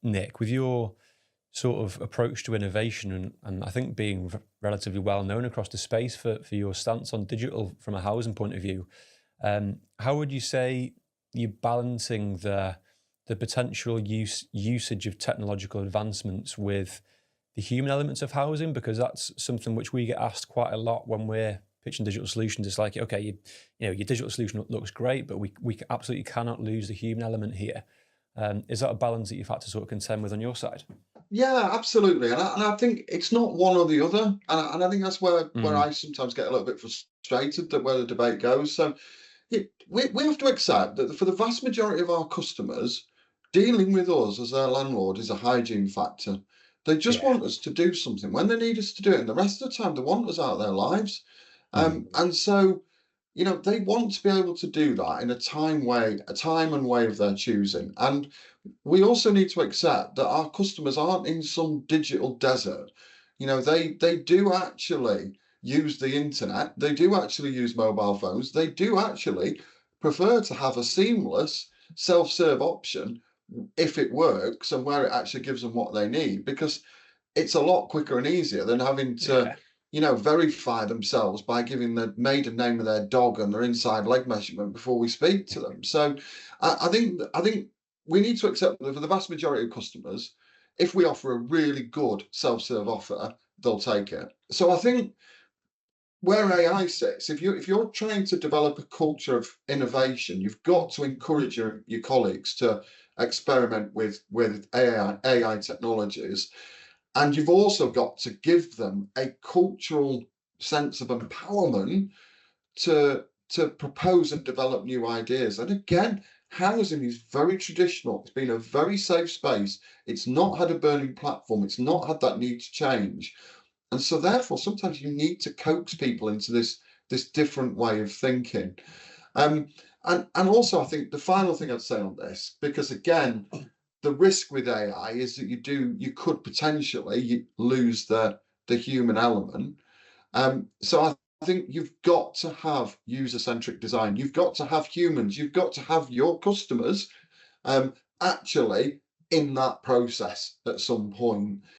Nick, with your sort of approach to innovation and I think being relatively well known across the space for your stance on digital from a housing point of view, how would you say you're balancing the potential usage of technological advancements with the human elements of housing? Because that's something which we get asked quite a lot when we're pitching digital solutions. It's like, okay, you know, your digital solution looks great, but we absolutely cannot lose the human element here. Is that a balance that you've had to sort of contend with on your side? Yeah, absolutely. And I think it's not one or the other. And I think that's where Mm, I sometimes get a little bit frustrated that where the debate goes. So we have to accept that for the vast majority of our customers, dealing with us as their landlord is a hygiene factor. They just yeah. want us to do something when they need us to do it. And the rest of the time, they want us out of their lives. Mm, And so, they want to be able to do that in a time and way of their choosing. And we also need to accept that our customers aren't in some digital desert. They do actually use the internet, they do actually use mobile phones, they do actually prefer to have a seamless self-serve option if it works and where it actually gives them what they need, because it's a lot quicker and easier than having to, yeah. verify themselves by giving the maiden name of their dog and their inside leg measurement before we speak to them. So I think we need to accept that for the vast majority of customers, if we offer a really good self-serve offer, they'll take it. So I think where AI sits, if you're trying to develop a culture of innovation, you've got to encourage your colleagues to experiment with AI technologies, and you've also got to give them a cultural sense of empowerment to propose and develop new ideas. And again, housing is very traditional. It's been a very safe space. It's not had a burning platform. It's not had that need to change. And so therefore, sometimes you need to coax people into this different way of thinking. Um, and also I think the final thing I'd say on this, because again, the risk with AI is that you could potentially lose the human element. So I think you've got to have user-centric design. You've got to have humans. You've got to have your customers actually in that process at some point.